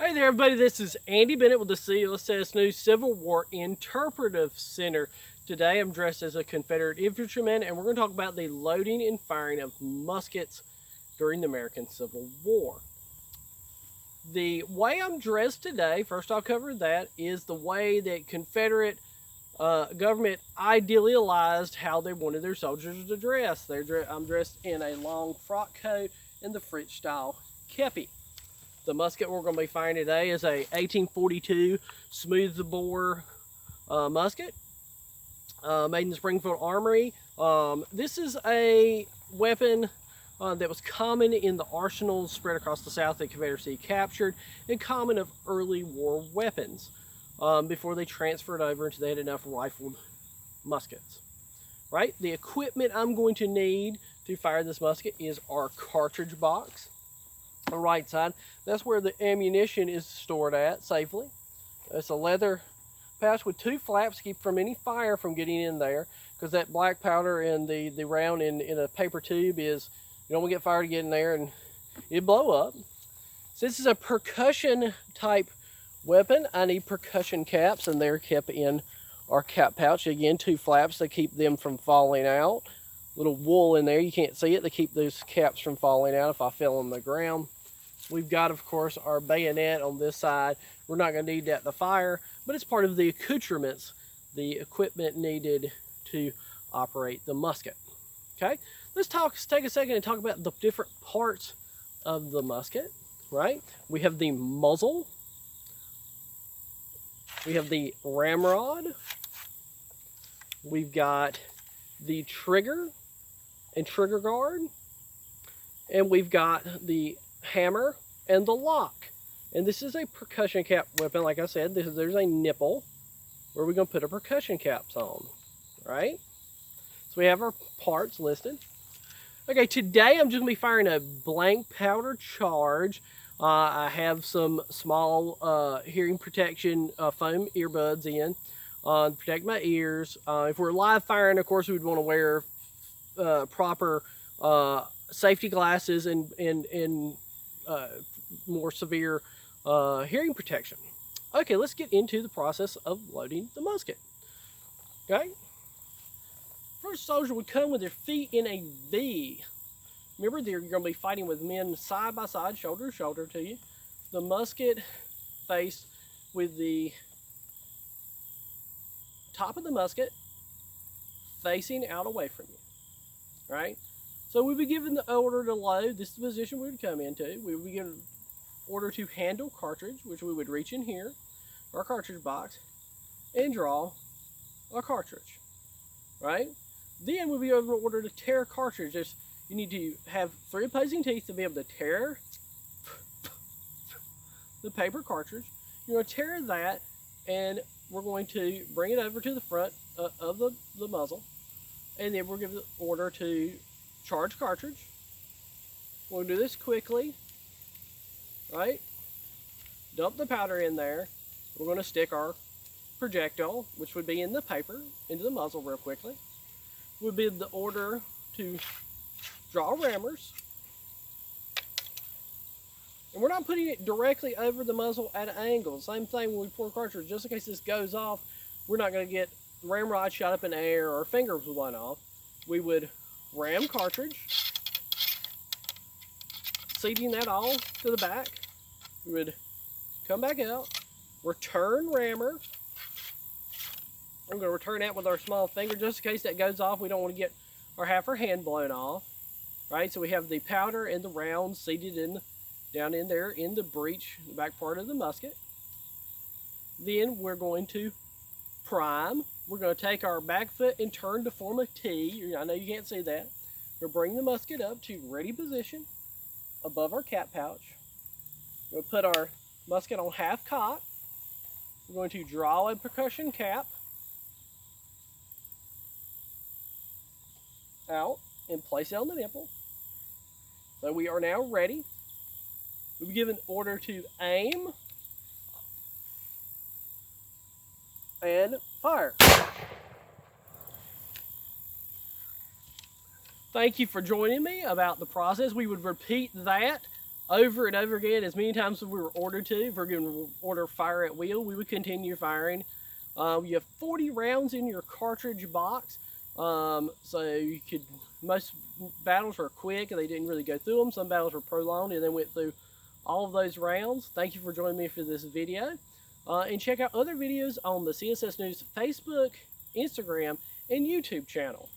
Hey there, everybody. This is Andy Bennett with the CLSS News Civil War Interpretive Center. Today, I'm dressed as a Confederate infantryman, and we're going to talk about the loading and firing of muskets during the American Civil War. The way I'm dressed today, first I'll cover that, is the way that Confederate government idealized how they wanted their soldiers to dress. I'm dressed in a long frock coat and the French style kepi. The musket we're going to be firing today is a 1842 smooth bore musket made in the Springfield Armory. This is a weapon that was common in the arsenals spread across the South that Confederacy captured, and common of early war weapons before they transferred over until they had enough rifled muskets. Right? The equipment I'm going to need to fire this musket is our cartridge box. On the right side, that's where the ammunition is stored at safely. It's a leather pouch with two flaps to keep from any fire from getting in there, because that black powder and the round in a paper tube is, you don't want to get fire to get in there and it blow up. Since it's a percussion type weapon, I need percussion caps, and they're kept in our cap pouch. Again, two flaps to keep them from falling out. Little wool in there, you can't see it, to keep those caps from falling out if I fell on the ground. We've got, of course, our bayonet on this side. We're not going to need that to fire, but it's part of the accoutrements, the equipment needed to operate the musket. Okay, let's take a second and talk about the different parts of the musket, right? We have the muzzle, we have the ramrod, we've got the trigger and trigger guard, and we've got the hammer and the lock. And this is a percussion cap weapon. Like I said, there's a nipple where we're going to put our percussion caps on, right? So we have our parts listed. Okay, today I'm just going to be firing a blank powder charge. I have some small hearing protection foam earbuds in to protect my ears. If we're live firing, of course, we would want to wear proper safety glasses and more severe hearing protection. Okay, let's get into the process of loading the musket. Okay, first soldier would come with their feet in a V. Remember, you're going to be fighting with men side by side, shoulder to shoulder to you. The musket faced with the top of the musket facing out away from you, right? So we'd be given the order to load. This is the position we would come into. We would be given order to handle cartridge, which we would reach in here, our cartridge box, and draw a cartridge, right? Then we'd be given order to tear cartridge. You need to have 3 opposing teeth to be able to tear the paper cartridge. You're going to tear that, and we're going to bring it over to the front of the muzzle, and then we're given the order to charge cartridge. We'll do this quickly, right? Dump the powder in there. We're going to stick our projectile, which would be in the paper, into the muzzle real quickly. Would be the order to draw rammers. And we're not putting it directly over the muzzle at an angle. Same thing when we pour cartridge. Just in case this goes off, we're not going to get ramrod shot up in the air or fingers blown off. We would ram cartridge, seating that all to the back. We would come back out, return rammer. I'm going to return that with our small finger just in case that goes off. We don't want to get our half our hand blown off, right? So we have the powder and the rounds seated down in there in the breech, the back part of the musket. Then we're going to prime. We're going to take our back foot and turn to form a T. I know you can't see that. We'll bring the musket up to ready position above our cap pouch. We'll put our musket on half cock. We're going to draw a percussion cap out and place it on the nipple. So we are now ready. We'll be given order to aim and fire. Thank you for joining me about the process. We would repeat that over and over again, as many times as we were ordered to. If we're going to order fire at will, we would continue firing. You have 40 rounds in your cartridge box, so you could, most battles are quick and they didn't really go through them. Some battles were prolonged and then went through all of those rounds. Thank you for joining me for this video, and check out other videos on the CSS News Facebook, Instagram, and YouTube channel.